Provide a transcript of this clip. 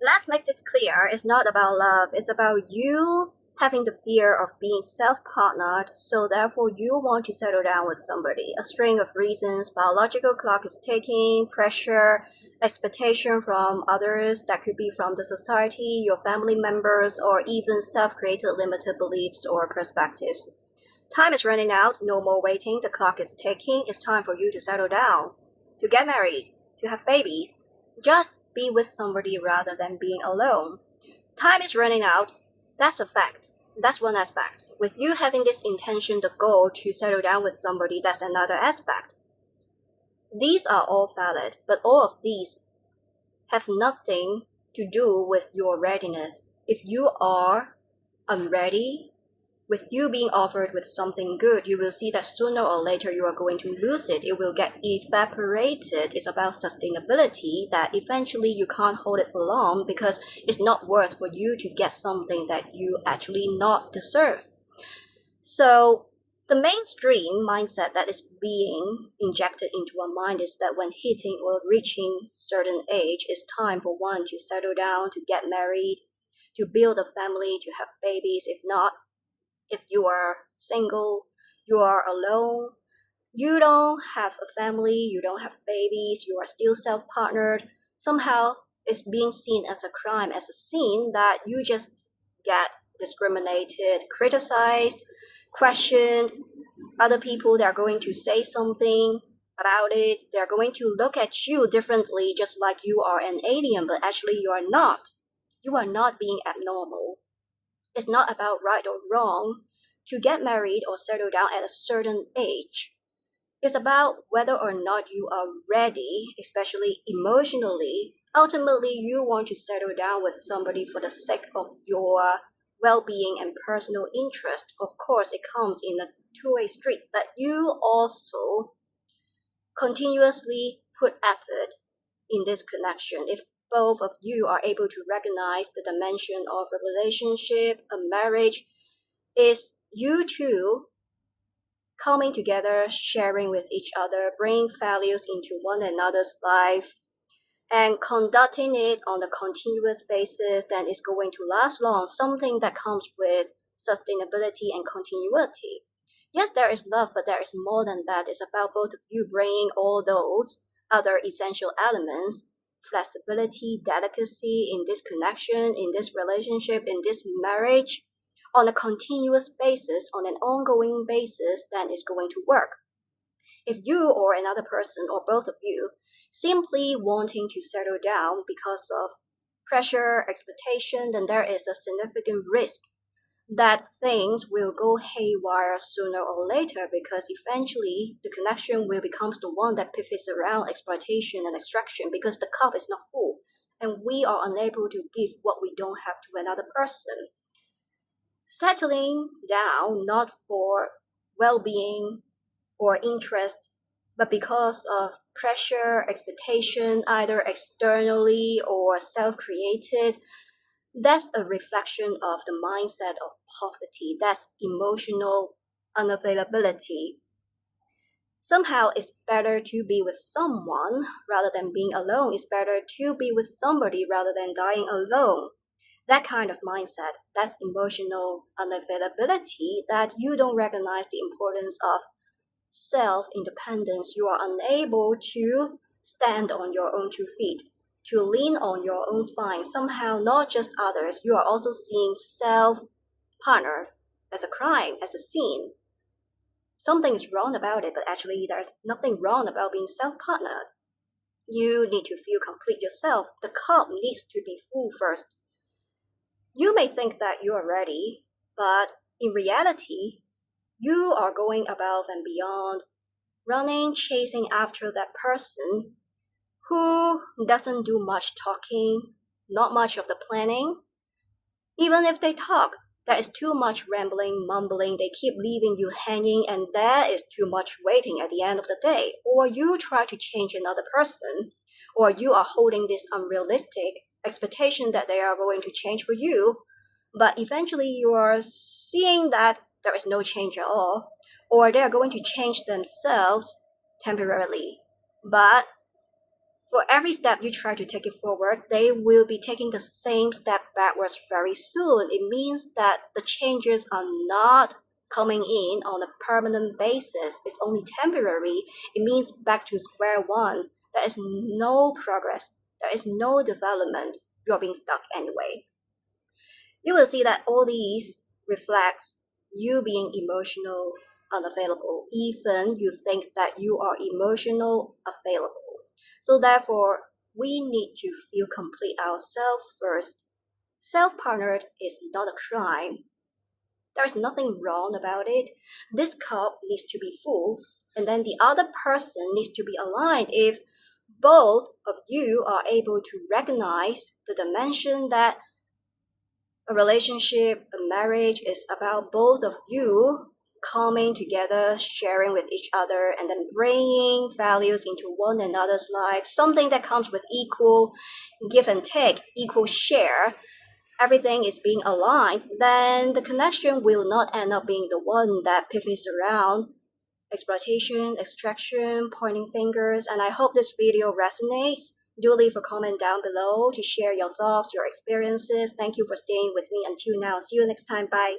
Let's make this clear. It's not about love. It's about you having the fear of being self-partnered, so therefore you want to settle down with somebody. A string of reasons. Biological clock is ticking, pressure, expectation from others, that could be from the society, your family members, or even self-created limited beliefs or perspectives. Time is running out, no more waiting, the clock is ticking, it's time for you to settle down, to get married, to have babies. Just be with somebody rather than being alone. Time is running out, that's a fact. That's one aspect. With you having this intention, the goal to settle down with somebody, that's another aspect. These are all valid, but all of these have nothing to do with your readiness. If you are unready, with you being offered with something good, you will see that sooner or later you are going to lose it. It will get evaporated. It's about sustainability, that eventually you can't hold it for long because it's not worth for you to get something that you actually not deserve. So the mainstream mindset that is being injected into our mind is that when hitting or reaching certain age, it's time for one to settle down, to get married, to build a family, to have babies. If you are single, you are alone, you don't have a family, you don't have babies, you are still self-partnered, somehow it's being seen as a crime, as a sin that you just get discriminated, criticized, questioned. Other people, they're going to say something about it. They're going to look at you differently, just like you are an alien, but actually you are not. You are not being abnormal. It's not about right or wrong to get married or settle down at a certain age. It's about whether or not you are ready, especially emotionally. Ultimately, you want to settle down with somebody for the sake of your well-being and personal interest. Of course, it comes in a two-way street, but you also continuously put effort in this connection. If both of you are able to recognize the dimension of a relationship, a marriage, is you two coming together, sharing with each other, bringing values into one another's life, and conducting it on a continuous basis, then it's going to last long. Something that comes with sustainability and continuity. Yes, there is love, but there is more than that. It's about both of you bringing all those other essential elements, flexibility, delicacy in this connection, in this relationship, in this marriage, on a continuous basis, on an ongoing basis, then it's going to work. If you or another person or both of you simply wanting to settle down because of pressure, expectation, then there is a significant risk that things will go haywire sooner or later, because eventually the connection will become the one that pivots around exploitation and extraction, because the cup is not full and we are unable to give what we don't have to another person. Settling down not for well-being or interest, but because of pressure, expectation, either externally or self-created, that's a reflection of the mindset of poverty. That's emotional unavailability. Somehow it's better to be with someone rather than being alone. It's better to be with somebody rather than dying alone. That kind of mindset, that's emotional unavailability, that you don't recognize the importance of self-independence. You are unable to stand on your own 2 feet, to lean on your own spine. Somehow, not just others, you are also seeing self-partner as a crime, as a sin. Something is wrong about it, but actually there's nothing wrong about being self-partnered. You need to feel complete yourself. The cup needs to be full first. You may think that you are ready, but in reality, you are going above and beyond, running, chasing after that person who doesn't do much talking, not much of the planning. Even if they talk, there is too much rambling, mumbling, they keep leaving you hanging, and there is too much waiting at the end of the day. Or you try to change another person, or you are holding this unrealistic expectation that they are going to change for you, but eventually you are seeing that there is no change at all, or they are going to change themselves temporarily. But For every step you try to take it forward, they will be taking the same step backwards very soon. It means that the changes are not coming in on a permanent basis. It's only temporary. It means back to square one. There is no progress. There is no development. You're being stuck anyway. You will see that all these reflects you being emotional unavailable, even you think that you are emotional available. So therefore, we need to feel complete ourselves first. Self-partnered is not a crime. There's nothing wrong about it. This cup needs to be full, and then the other person needs to be aligned. If both of you are able to recognize the dimension that a relationship, a marriage is about both of you coming together, sharing with each other, and then bringing values into one another's life, something that comes with equal give and take, equal share. Everything is being aligned, then the connection will not end up being the one that pivots around exploitation, extraction, pointing fingers, and I hope this video resonates. Do leave a comment down below to share your thoughts, your experiences. Thank you for staying with me until now. See you next time. Bye.